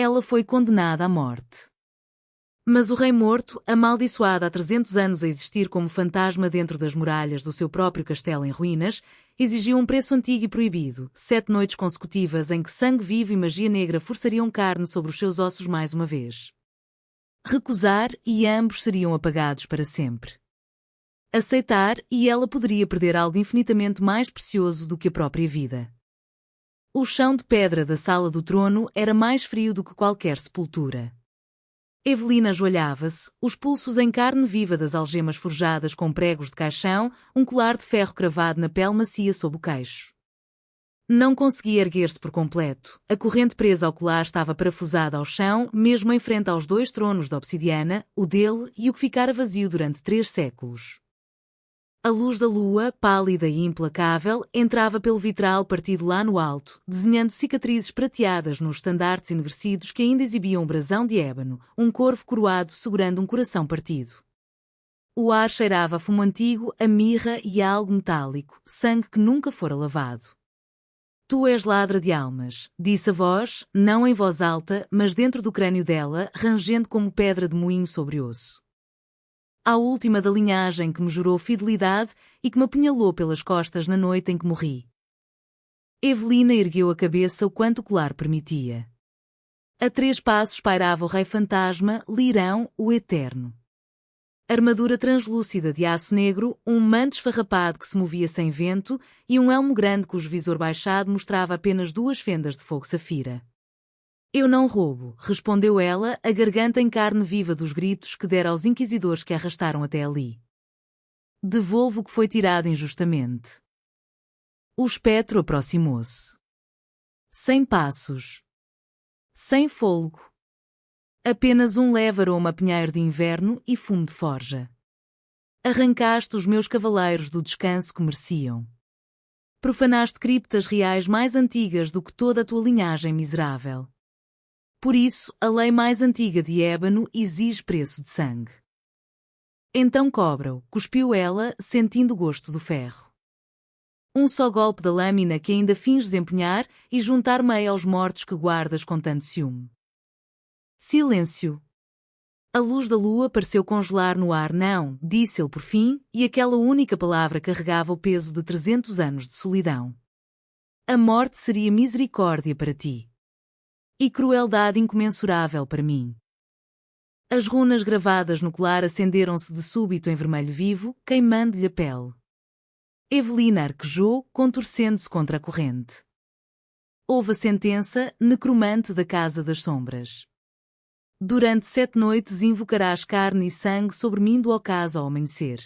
Ela foi condenada à morte. Mas o rei morto, amaldiçoado há 300 anos a existir como fantasma dentro das muralhas do seu próprio castelo em ruínas, exigiu um preço antigo e proibido: 7 noites consecutivas em que sangue vivo e magia negra forçariam carne sobre os seus ossos mais uma vez. Recusar e ambos seriam apagados para sempre. Aceitar e ela poderia perder algo infinitamente mais precioso do que a própria vida. O chão de pedra da sala do trono era mais frio do que qualquer sepultura. Evelina ajoelhava-se, os pulsos em carne viva das algemas forjadas com pregos de caixão, um colar de ferro cravado na pele macia sob o queixo. Não conseguia erguer-se por completo, a corrente presa ao colar estava parafusada ao chão, mesmo em frente aos 2 tronos de obsidiana, o dele e o que ficara vazio durante 3 séculos. A luz da lua, pálida e implacável, entrava pelo vitral partido lá no alto, desenhando cicatrizes prateadas nos estandartes enegrecidos que ainda exibiam um brasão de ébano, um corvo coroado segurando um coração partido. O ar cheirava a fumo antigo, a mirra e a algo metálico, sangue que nunca fora lavado. Tu és ladra de almas, disse a voz, não em voz alta, mas dentro do crânio dela, rangendo como pedra de moinho sobre osso. A última da linhagem que me jurou fidelidade e que me apunhalou pelas costas na noite em que morri. Evelina ergueu a cabeça o quanto o colar permitia. A 3 passos pairava o rei fantasma, Lirão, o eterno. Armadura translúcida de aço negro, um manto esfarrapado que se movia sem vento e um elmo grande cujo visor baixado mostrava apenas 2 fendas de fogo safira. Eu não roubo, respondeu ela, a garganta em carne viva dos gritos que dera aos inquisidores que a arrastaram até ali. Devolvo o que foi tirado injustamente. O espectro aproximou-se. 100 passos. Sem fôlego. Apenas um leve aroma a pinheiro de inverno e fumo de forja. Arrancaste os meus cavaleiros do descanso que mereciam. Profanaste criptas reais mais antigas do que toda a tua linhagem miserável. Por isso, a lei mais antiga de ébano exige preço de sangue. Então cobra-o, cuspiu ela, sentindo o gosto do ferro. Um só golpe da lâmina que ainda finges empunhar e juntar-me aos mortos que guardas com tanto ciúme. Silêncio. A luz da lua pareceu congelar no ar. Não, disse ele por fim, e aquela única palavra carregava o peso de 300 anos de solidão. A morte seria misericórdia para ti. E crueldade incomensurável para mim. As runas gravadas no colar acenderam-se de súbito em vermelho vivo, queimando-lhe a pele. Evelina arquejou, contorcendo-se contra a corrente. Houve a sentença, necromante da Casa das Sombras. Durante 7 noites invocarás carne e sangue sobre mim do ocaso ao amanhecer.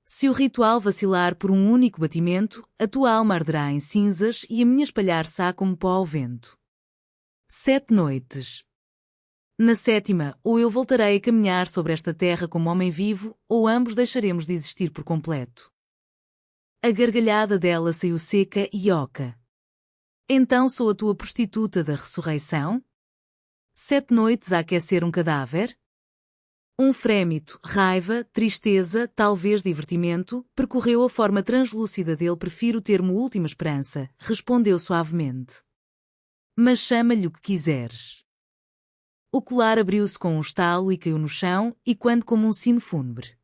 Se o ritual vacilar por um único batimento, a tua alma arderá em cinzas e a minha espalhar-se-á como pó ao vento. 7 noites. Na 7ª, ou eu voltarei a caminhar sobre esta terra como homem vivo, ou ambos deixaremos de existir por completo. A gargalhada dela saiu seca e oca. Então sou a tua prostituta da ressurreição? 7 noites a aquecer um cadáver? Um frémito, raiva, tristeza, talvez divertimento, percorreu a forma translúcida dele. Prefiro o termo última esperança, respondeu suavemente. Mas chama-lhe o que quiseres. O colar abriu-se com um estalo e caiu no chão, ecoando como um sino fúnebre.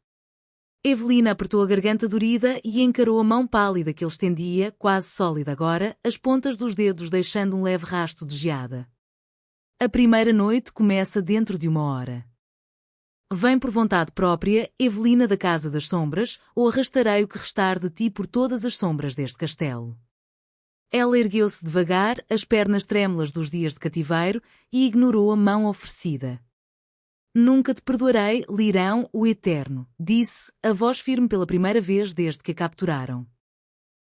Evelina apertou a garganta dorida e encarou a mão pálida que ele estendia, quase sólida agora, as pontas dos dedos deixando um leve rasto de geada. A primeira noite começa dentro de 1 hora. Vem por vontade própria, Evelina da Casa das Sombras, ou arrastarei o que restar de ti por todas as sombras deste castelo. Ela ergueu-se devagar, as pernas trêmulas dos dias de cativeiro, e ignorou a mão oferecida. Nunca te perdoarei, Lirão, o Eterno, disse, a voz firme pela primeira vez desde que a capturaram.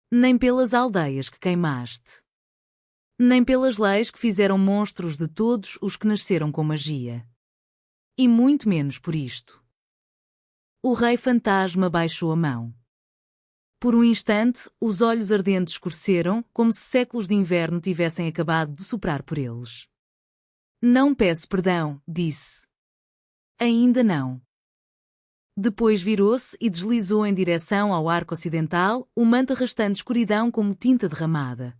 Nem pelas aldeias que queimaste. Nem pelas leis que fizeram monstros de todos os que nasceram com magia. E muito menos por isto. O rei fantasma baixou a mão. Por um instante, os olhos ardentes escureceram, como se séculos de inverno tivessem acabado de soprar por eles. Não peço perdão, disse. Ainda não. Depois virou-se e deslizou em direção ao arco ocidental, o manto arrastando escuridão como tinta derramada.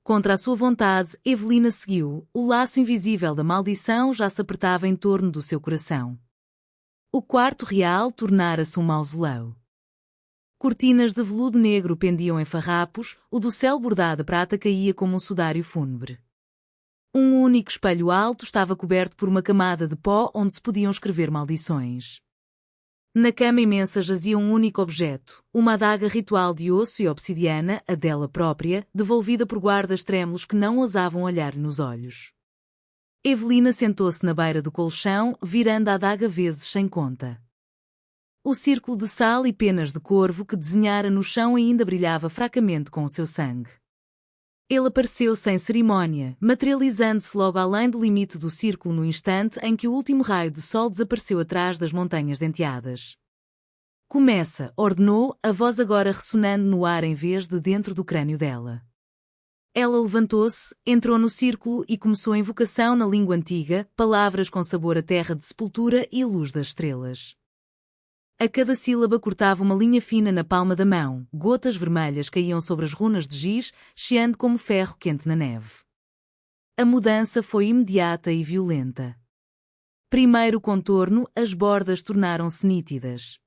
Contra a sua vontade, Evelina seguiu, o laço invisível da maldição já se apertava em torno do seu coração. O quarto real tornara-se um mausoléu. Cortinas de veludo negro pendiam em farrapos, o dossel bordado de prata caía como um sudário fúnebre. Um único espelho alto estava coberto por uma camada de pó onde se podiam escrever maldições. Na cama imensa jazia um único objeto, uma adaga ritual de osso e obsidiana, a dela própria, devolvida por guardas trêmulos que não ousavam olhar-lhe nos olhos. Evelina sentou-se na beira do colchão, virando a adaga vezes sem conta. O círculo de sal e penas de corvo que desenhara no chão ainda brilhava fracamente com o seu sangue. Ele apareceu sem cerimónia, materializando-se logo além do limite do círculo no instante em que o último raio de sol desapareceu atrás das montanhas denteadas. Começa, ordenou, a voz agora ressonando no ar em vez de dentro do crânio dela. Ela levantou-se, entrou no círculo e começou a invocação na língua antiga, palavras com sabor a terra de sepultura e luz das estrelas. A cada sílaba cortava uma linha fina na palma da mão, gotas vermelhas caíam sobre as runas de giz, chiando como ferro quente na neve. A mudança foi imediata e violenta. Primeiro o contorno, as bordas tornaram-se nítidas.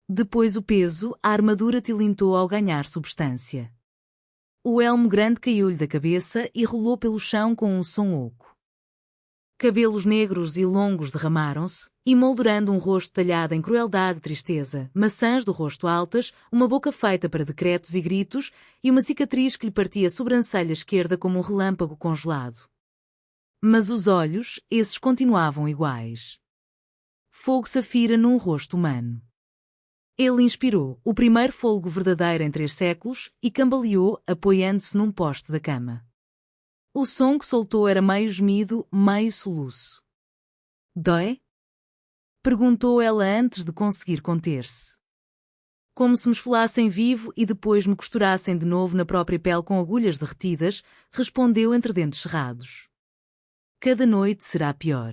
Depois o peso, a armadura tilintou ao ganhar substância. O elmo grande caiu-lhe da cabeça e rolou pelo chão com um som oco. Cabelos negros e longos derramaram-se, emoldurando um rosto talhado em crueldade e tristeza, maçãs do rosto altas, uma boca feita para decretos e gritos, e uma cicatriz que lhe partia a sobrancelha esquerda como um relâmpago congelado. Mas os olhos, esses continuavam iguais. Fogo safira num rosto humano. Ele inspirou, o primeiro fôlego verdadeiro em 3 séculos, e cambaleou, apoiando-se num poste da cama. O som que soltou era meio gemido, meio soluço. Dói? Perguntou ela antes de conseguir conter-se. Como se me esfolassem vivo e depois me costurassem de novo na própria pele com agulhas derretidas, respondeu entre dentes cerrados. Cada noite será pior.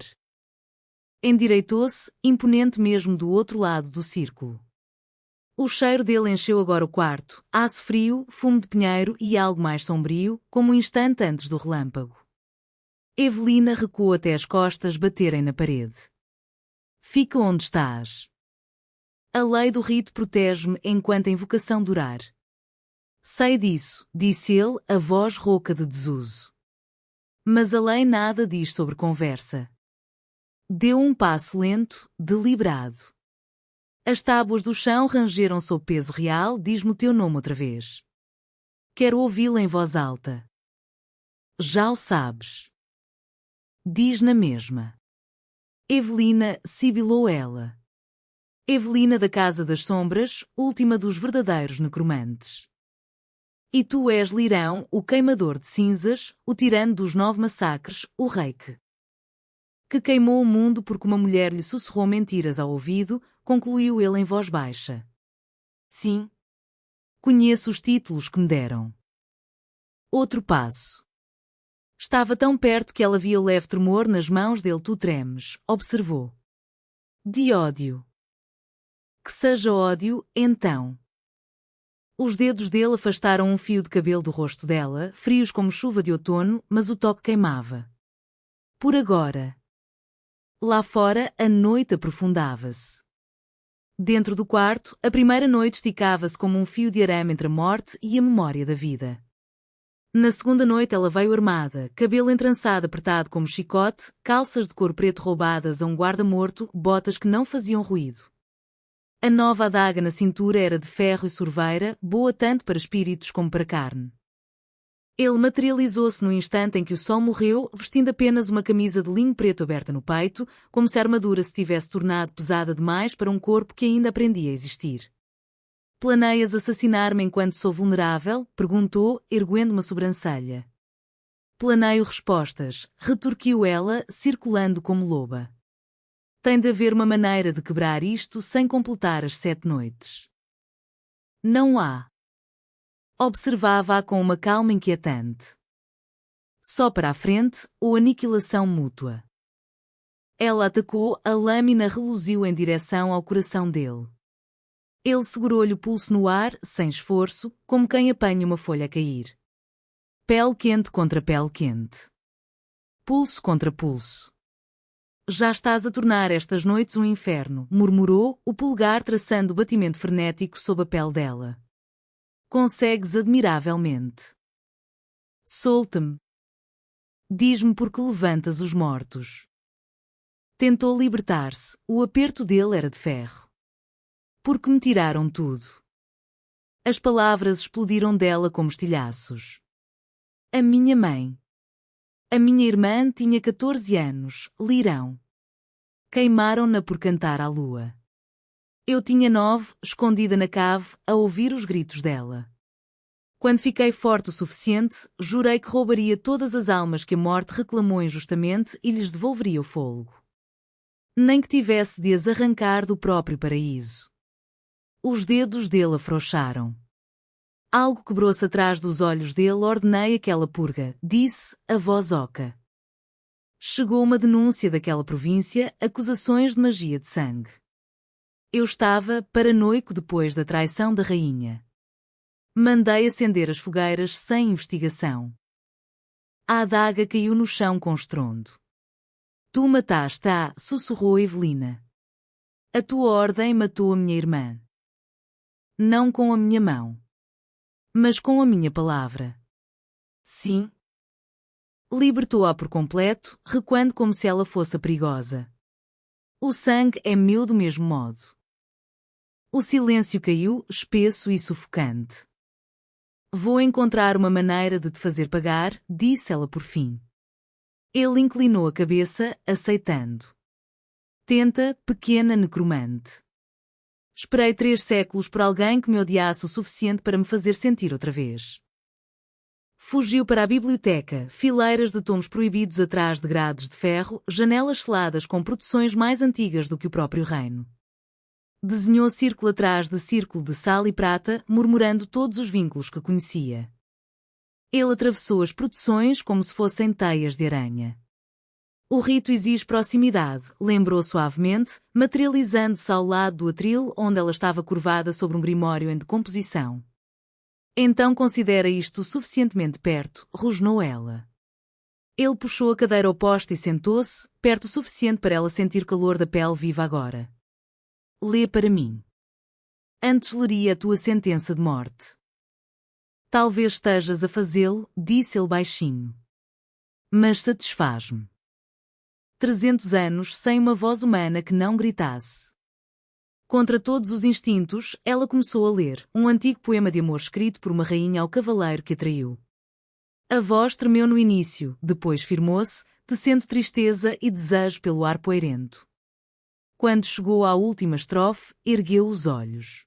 Endireitou-se, imponente mesmo do outro lado do círculo. O cheiro dele encheu agora o quarto, aço frio, fumo de pinheiro e algo mais sombrio, como um instante antes do relâmpago. Evelina recuou até as costas baterem na parede. Fica onde estás. A lei do rito protege-me enquanto a invocação durar. Sei disso, disse ele, a voz rouca de desuso. Mas a lei nada diz sobre conversa. Deu um passo lento, deliberado. As tábuas do chão rangeram sob peso real, diz-me o teu nome outra vez. Quero ouvi-la em voz alta. Já o sabes. Diz na mesma. Evelina, sibilou ela. Evelina da Casa das Sombras, última dos verdadeiros necromantes. E tu és Lirão, o queimador de cinzas, o tirano dos 9 massacres, o rei que queimou o mundo porque uma mulher lhe sussurrou mentiras ao ouvido, concluiu ele em voz baixa. Sim. Conheço os títulos que me deram. Outro passo. Estava tão perto que ela via o leve tremor nas mãos dele. Tu tremes, observou. De ódio. Que seja ódio, então. Os dedos dele afastaram um fio de cabelo do rosto dela, frios como chuva de outono, mas o toque queimava. Por agora. Lá fora, a noite aprofundava-se. Dentro do quarto, a primeira noite esticava-se como um fio de arame entre a morte e a memória da vida. Na segunda noite ela veio armada, cabelo entrançado apertado como chicote, calças de couro preto roubadas a um guarda-morto, botas que não faziam ruído. A nova adaga na cintura era de ferro e sorveira, boa tanto para espíritos como para carne. Ele materializou-se no instante em que o sol morreu, vestindo apenas uma camisa de linho preto aberta no peito, como se a armadura se tivesse tornado pesada demais para um corpo que ainda aprendia a existir. Planeias assassinar-me enquanto sou vulnerável? Perguntou, erguendo uma sobrancelha. Planeio respostas, retorquiu ela, circulando como loba. Tem de haver uma maneira de quebrar isto sem completar as 7 noites. Não há. Observava-a com uma calma inquietante. Só para a frente, ou aniquilação mútua. Ela atacou, a lâmina reluziu em direção ao coração dele. Ele segurou-lhe o pulso no ar, sem esforço, como quem apanha uma folha a cair. Pele quente contra pele quente. Pulso contra pulso. Já estás a tornar estas noites um inferno, murmurou, o polegar traçando o batimento frenético sob a pele dela. Consegues admiravelmente. Solta-me. Diz-me por que levantas os mortos. Tentou libertar-se, o aperto dele era de ferro. Porque me tiraram tudo. As palavras explodiram dela como estilhaços. A minha mãe. A minha irmã tinha 14 anos, Lirão. Queimaram-na por cantar à lua. Eu tinha 9, escondida na cave, a ouvir os gritos dela. Quando fiquei forte o suficiente, jurei que roubaria todas as almas que a morte reclamou injustamente e lhes devolveria o fôlego. Nem que tivesse de as arrancar do próprio paraíso. Os dedos dele afrouxaram. Algo quebrou-se atrás dos olhos dele. Ordenei aquela purga, disse, a voz oca. Chegou uma denúncia daquela província, acusações de magia de sangue. Eu estava paranoico depois da traição da rainha. Mandei acender as fogueiras sem investigação. A adaga caiu no chão com estrondo. Tu mataste-a, sussurrou Evelina. A tua ordem matou a minha irmã. Não com a minha mão. Mas com a minha palavra. Sim. Libertou-a por completo, recuando como se ela fosse perigosa. O sangue é meu do mesmo modo. O silêncio caiu, espesso e sufocante. Vou encontrar uma maneira de te fazer pagar, disse ela por fim. Ele inclinou a cabeça, aceitando. Tenta, pequena necromante. Esperei 3 séculos por alguém que me odiasse o suficiente para me fazer sentir outra vez. Fugiu para a biblioteca, fileiras de tomos proibidos atrás de grades de ferro, janelas seladas com produções mais antigas do que o próprio reino. Desenhou círculo atrás de círculo de sal e prata, murmurando todos os vínculos que conhecia. Ele atravessou as produções como se fossem teias de aranha. O rito exige proximidade, lembrou suavemente, materializando-se ao lado do atril onde ela estava curvada sobre um grimório em decomposição. Então considera isto suficientemente perto, rosnou ela. Ele puxou a cadeira oposta e sentou-se, perto o suficiente para ela sentir o calor da pele viva agora. Lê para mim. Antes leria a tua sentença de morte. Talvez estejas a fazê-lo, disse ele baixinho. Mas satisfaz-me. 300 anos sem uma voz humana que não gritasse. Contra todos os instintos, ela começou a ler, um antigo poema de amor escrito por uma rainha ao cavaleiro que a traiu. A voz tremeu no início, depois firmou-se, tecendo tristeza e desejo pelo ar poeirento. Quando chegou à última estrofe, ergueu os olhos.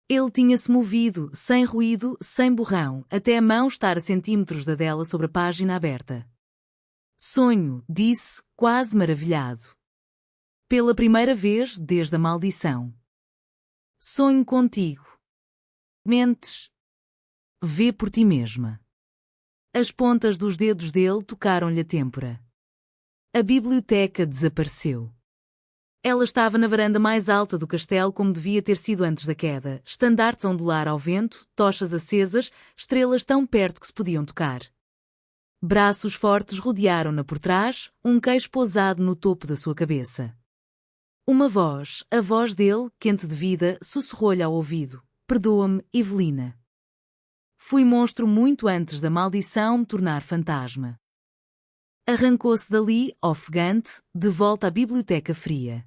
Ele tinha-se movido, sem ruído, sem borrão, até a mão estar a centímetros da dela sobre a página aberta. Sonho, disse, quase maravilhado. Pela primeira vez desde a maldição. Sonho contigo. Mentes. Vê por ti mesma. As pontas dos dedos dele tocaram-lhe a têmpora. A biblioteca desapareceu. Ela estava na varanda mais alta do castelo como devia ter sido antes da queda, estandartes a ondular ao vento, tochas acesas, estrelas tão perto que se podiam tocar. Braços fortes rodearam-na por trás, um queixo pousado no topo da sua cabeça. Uma voz, a voz dele, quente de vida, sussurrou-lhe ao ouvido. Perdoa-me, Evelina. Fui monstro muito antes da maldição me tornar fantasma. Arrancou-se dali, ofegante, de volta à biblioteca fria.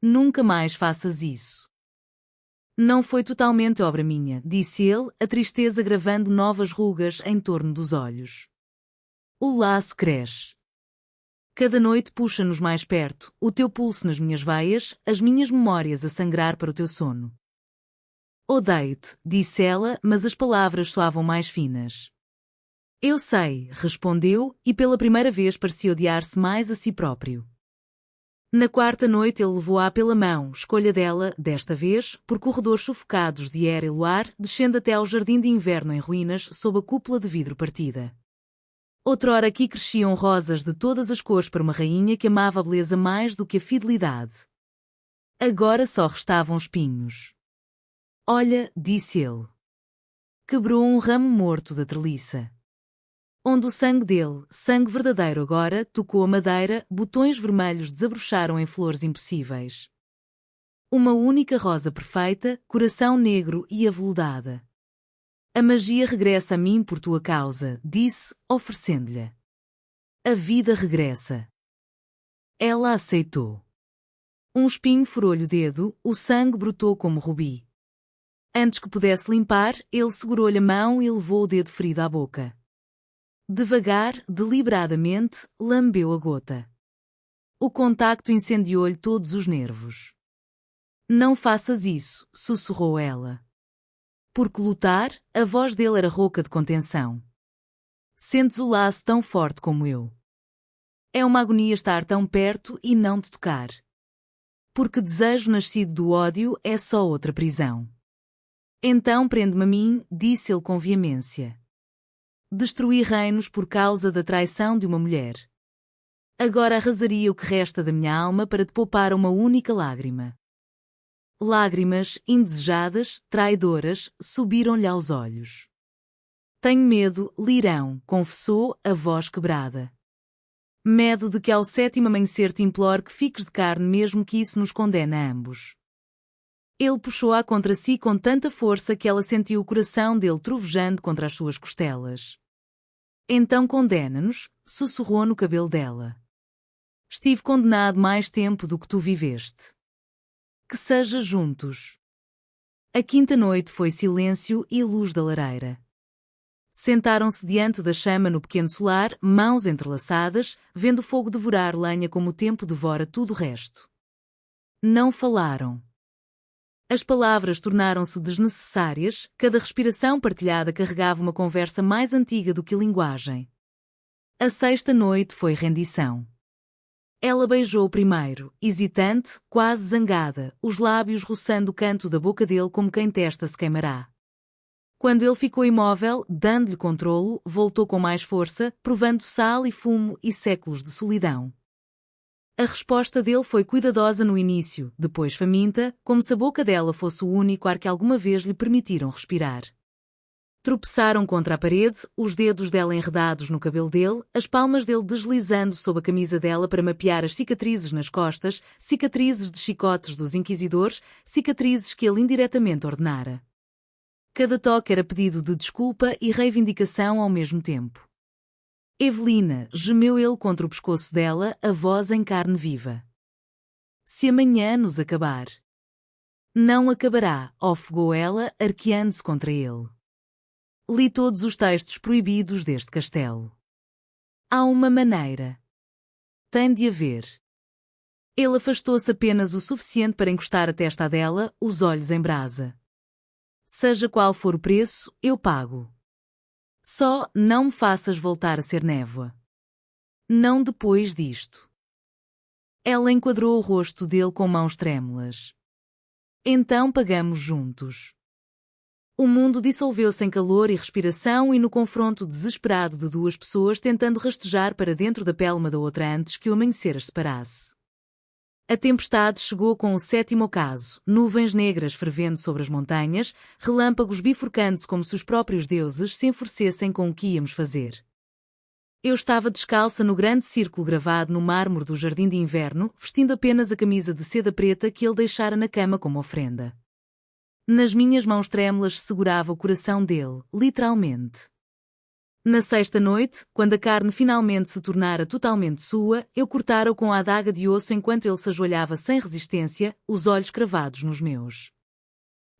Nunca mais faças isso. Não foi totalmente obra minha, disse ele, a tristeza gravando novas rugas em torno dos olhos. O laço cresce. Cada noite puxa-nos mais perto, o teu pulso nas minhas veias, as minhas memórias a sangrar para o teu sono. Odeio-te, disse ela, mas as palavras soavam mais finas. Eu sei, respondeu, e pela primeira vez parecia odiar-se mais a si próprio. Na 4ª noite ele levou-a pela mão, escolha dela, desta vez, por corredores sufocados de era e luar, descendo até ao jardim de inverno em ruínas sob a cúpula de vidro partida. Outrora aqui cresciam rosas de todas as cores para uma rainha que amava a beleza mais do que a fidelidade. Agora só restavam espinhos. Olha, disse ele. Quebrou um ramo morto da treliça. Onde o sangue dele, sangue verdadeiro agora, tocou a madeira, botões vermelhos desabrocharam em flores impossíveis. Uma única rosa perfeita, coração negro e aveludada. A magia regressa a mim por tua causa, disse, oferecendo-lhe. A vida regressa. Ela aceitou. Um espinho furou-lhe o dedo, o sangue brotou como rubi. Antes que pudesse limpar, ele segurou-lhe a mão e levou o dedo ferido à boca. Devagar, deliberadamente, lambeu a gota. O contacto incendiou-lhe todos os nervos. Não faças isso, sussurrou ela. Porque lutar, a voz dele era rouca de contenção. Sentes o laço tão forte como eu. É uma agonia estar tão perto e não te tocar. Porque desejo nascido do ódio é só outra prisão. Então prende-me a mim, disse ele com veemência. Destruí reinos por causa da traição de uma mulher. Agora arrasaria o que resta da minha alma para te poupar uma única lágrima. Lágrimas, indesejadas, traidoras, subiram-lhe aos olhos. Tenho medo, Lirão, confessou, a voz quebrada. Medo de que ao sétimo amanhecer te implore que fiques de carne mesmo que isso nos condene a ambos. Ele puxou-a contra si com tanta força que ela sentiu o coração dele trovejando contra as suas costelas. Então condena-nos, sussurrou no cabelo dela. Estive condenado mais tempo do que tu viveste. Que seja juntos. A quinta noite foi silêncio e luz da lareira. Sentaram-se diante da chama no pequeno solar, mãos entrelaçadas, vendo o fogo devorar lenha como o tempo devora tudo o resto. Não falaram. As palavras tornaram-se desnecessárias, cada respiração partilhada carregava uma conversa mais antiga do que a linguagem. A sexta noite foi rendição. Ela beijou primeiro, hesitante, quase zangada, os lábios roçando o canto da boca dele como quem testa se queimará. Quando ele ficou imóvel, dando-lhe controlo, voltou com mais força, provando sal e fumo e séculos de solidão. A resposta dele foi cuidadosa no início, depois faminta, como se a boca dela fosse o único ar que alguma vez lhe permitiram respirar. Tropeçaram contra a parede, os dedos dela enredados no cabelo dele, as palmas dele deslizando sob a camisa dela para mapear as cicatrizes nas costas, cicatrizes de chicotes dos inquisidores, cicatrizes que ele indiretamente ordenara. Cada toque era pedido de desculpa e reivindicação ao mesmo tempo. Evelina, gemeu ele contra o pescoço dela, a voz em carne viva. Se amanhã nos acabar. Não acabará, ofegou ela, arqueando-se contra ele. Li todos os textos proibidos deste castelo. Há uma maneira. Tem de haver. Ele afastou-se apenas o suficiente para encostar a testa dela, os olhos em brasa. Seja qual for o preço, eu pago. Só não me faças voltar a ser névoa. Não depois disto. Ela enquadrou o rosto dele com mãos trêmulas. Então pagamos juntos. O mundo dissolveu-se em calor e respiração e no confronto desesperado de duas pessoas tentando rastejar para dentro da pele uma da outra antes que o amanhecer as separasse. A tempestade chegou com o sétimo ocaso, nuvens negras fervendo sobre as montanhas, relâmpagos bifurcando-se como se os próprios deuses se enfurecessem com o que íamos fazer. Eu estava descalça no grande círculo gravado no mármore do jardim de inverno, vestindo apenas a camisa de seda preta que ele deixara na cama como ofrenda. Nas minhas mãos trêmulas segurava o coração dele, literalmente. Na sexta noite, quando a carne finalmente se tornara totalmente sua, eu cortara-o com a adaga de osso enquanto ele se ajoelhava sem resistência, os olhos cravados nos meus.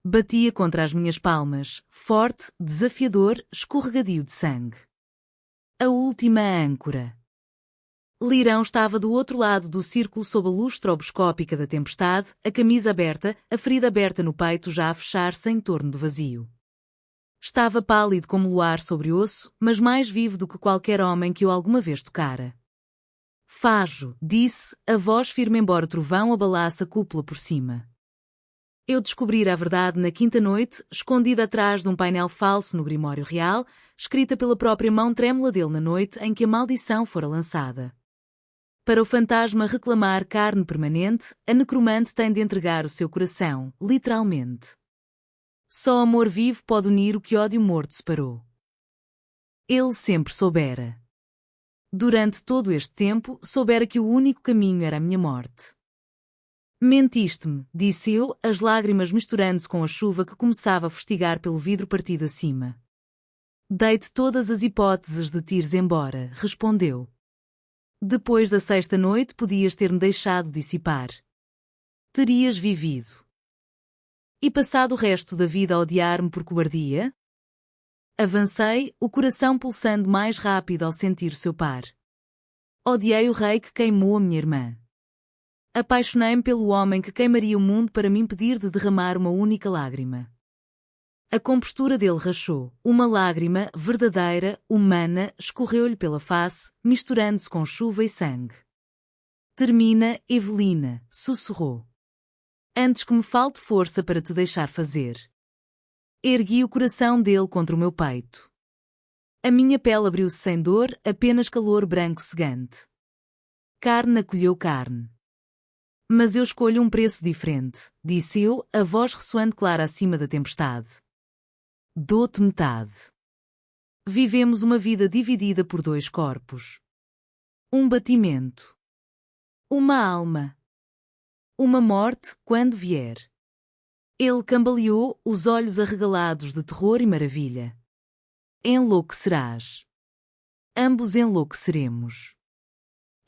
Batia contra as minhas palmas, forte, desafiador, escorregadio de sangue. A última âncora. Lirão estava do outro lado do círculo sob a luz estroboscópica da tempestade, a camisa aberta, a ferida aberta no peito já a fechar-se em torno do vazio. Estava pálido como luar sobre osso, mas mais vivo do que qualquer homem que eu alguma vez tocara. Fajo, disse, a voz firme embora o trovão abalasse a cúpula por cima. Eu descobrira a verdade na quinta noite, escondida atrás de um painel falso no Grimório Real, escrita pela própria mão trêmula dele na noite em que a maldição fora lançada. Para o fantasma reclamar carne permanente, a necromante tem de entregar o seu coração, literalmente. Só amor vivo pode unir o que ódio morto separou. Ele sempre soubera. Durante todo este tempo, soubera que o único caminho era a minha morte. Mentiste-me, disse eu, as lágrimas misturando-se com a chuva que começava a fustigar pelo vidro partido acima. Dei-te todas as hipóteses de te ires embora, respondeu. Depois da sexta noite podias ter-me deixado dissipar. Terias vivido. E passado o resto da vida a odiar-me por cobardia? Avancei, o coração pulsando mais rápido ao sentir o seu par. Odiei o rei que queimou a minha irmã. Apaixonei-me pelo homem que queimaria o mundo para me impedir de derramar uma única lágrima. A compostura dele rachou. Uma lágrima, verdadeira, humana, escorreu-lhe pela face, misturando-se com chuva e sangue. Termina, Evelina, sussurrou. Antes que me falte força para te deixar fazer. Ergui o coração dele contra o meu peito. A minha pele abriu-se sem dor, apenas calor branco cegante. Carne acolheu carne. Mas eu escolho um preço diferente, disse eu, a voz ressoando clara acima da tempestade. Dou-te metade. Vivemos uma vida dividida por dois corpos. Um batimento. Uma alma. Uma morte, quando vier. Ele cambaleou, os olhos arregalados de terror e maravilha. Enlouquecerás. Ambos enlouqueceremos.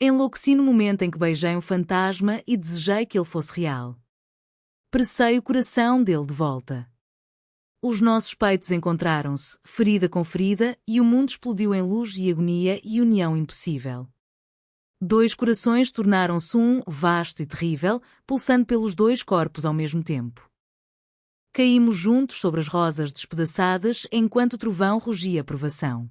Enlouqueci no momento em que beijei um fantasma e desejei que ele fosse real. Pressei o coração dele de volta. Os nossos peitos encontraram-se, ferida com ferida, e o mundo explodiu em luz e agonia e união impossível. Dois corações tornaram-se um, vasto e terrível, pulsando pelos dois corpos ao mesmo tempo. Caímos juntos sobre as rosas despedaçadas enquanto o trovão rugia a provação.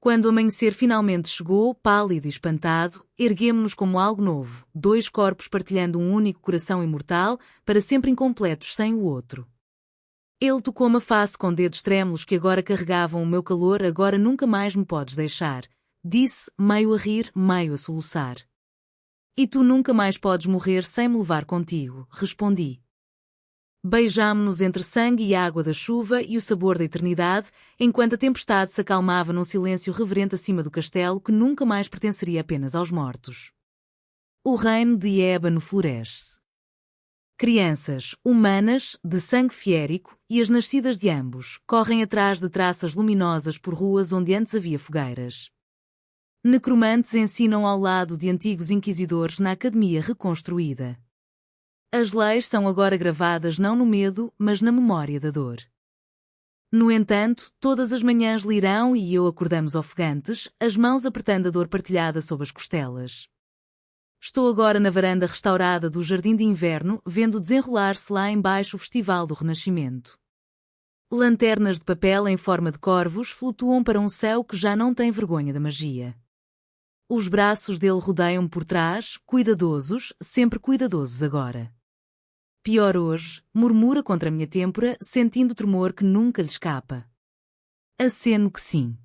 Quando o amanhecer finalmente chegou, pálido e espantado, erguemo-nos como algo novo, dois corpos partilhando um único coração imortal, para sempre incompletos sem o outro. Ele tocou-me a face com dedos trêmulos que agora carregavam o meu calor. Agora nunca mais me podes deixar, disse, meio a rir, meio a soluçar. E tu nunca mais podes morrer sem me levar contigo, respondi. Beijámo-nos entre sangue e água da chuva e o sabor da eternidade, enquanto a tempestade se acalmava num silêncio reverente acima do castelo que nunca mais pertenceria apenas aos mortos. O reino de ébano floresce. Crianças, humanas, de sangue fiérico, e as nascidas de ambos, correm atrás de traças luminosas por ruas onde antes havia fogueiras. Necromantes ensinam ao lado de antigos inquisidores na academia reconstruída. As leis são agora gravadas não no medo, mas na memória da dor. No entanto, todas as manhãs Lirão e eu acordamos ofegantes, as mãos apertando a dor partilhada sob as costelas. Estou agora na varanda restaurada do Jardim de Inverno, vendo desenrolar-se lá embaixo o Festival do Renascimento. Lanternas de papel em forma de corvos flutuam para um céu que já não tem vergonha da magia. Os braços dele rodeiam-me por trás, cuidadosos, sempre cuidadosos agora. Pior hoje, murmura contra a minha têmpora, sentindo o tremor que nunca lhe escapa. Aceno que sim.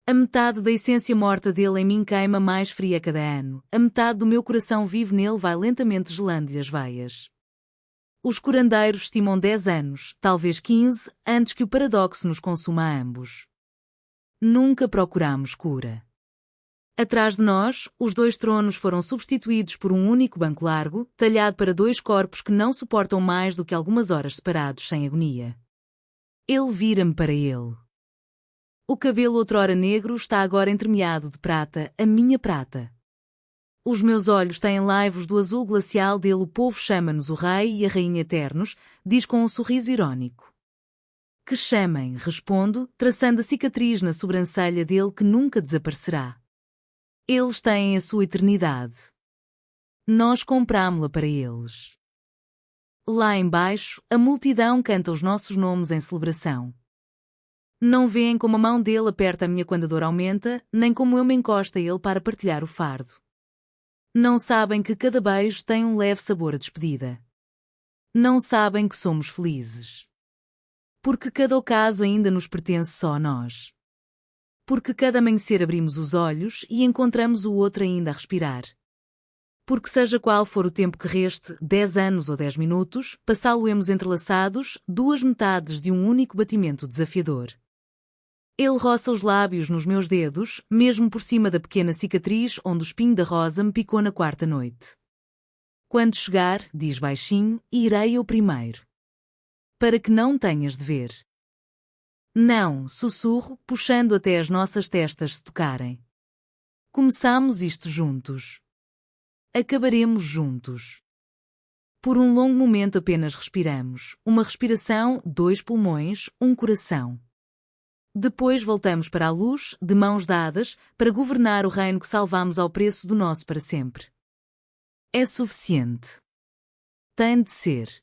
A metade da essência morta dele em mim queima mais fria a cada ano, a metade do meu coração vivo nele vai lentamente gelando-lhe as veias. Os curandeiros estimam 10 anos, talvez 15, antes que o paradoxo nos consuma a ambos. Nunca procuramos cura. Atrás de nós, os dois tronos foram substituídos por um único banco largo, talhado para dois corpos que não suportam mais do que algumas horas separados sem agonia. Ele vira-me para ele. O cabelo outrora negro está agora entremeado de prata, a minha prata. Os meus olhos têm laivos do azul glacial dele. O povo chama-nos o rei e a rainha eternos, diz com um sorriso irónico. Que chamem, respondo, traçando a cicatriz na sobrancelha dele que nunca desaparecerá. Eles têm a sua eternidade. Nós comprámo-la para eles. Lá embaixo, a multidão canta os nossos nomes em celebração. Não veem como a mão dele aperta a minha quando a dor aumenta, nem como eu me encosto a ele para partilhar o fardo. Não sabem que cada beijo tem um leve sabor a despedida. Não sabem que somos felizes. Porque cada ocaso ainda nos pertence só a nós. Porque cada amanhecer abrimos os olhos e encontramos o outro ainda a respirar. Porque seja qual for o tempo que reste, 10 anos ou 10 minutos, passá-lo-emos entrelaçados, duas metades de um único batimento desafiador. Ele roça os lábios nos meus dedos, mesmo por cima da pequena cicatriz onde o espinho da rosa me picou na quarta noite. Quando chegar, diz baixinho, irei eu primeiro. Para que não tenhas de ver. Não, sussurro, puxando até as nossas testas se tocarem. Começamos isto juntos. Acabaremos juntos. Por um longo momento apenas respiramos, uma respiração, 2 pulmões, um coração. Depois voltamos para a luz, de mãos dadas, para governar o reino que salvamos ao preço do nosso para sempre. É suficiente. Tem de ser.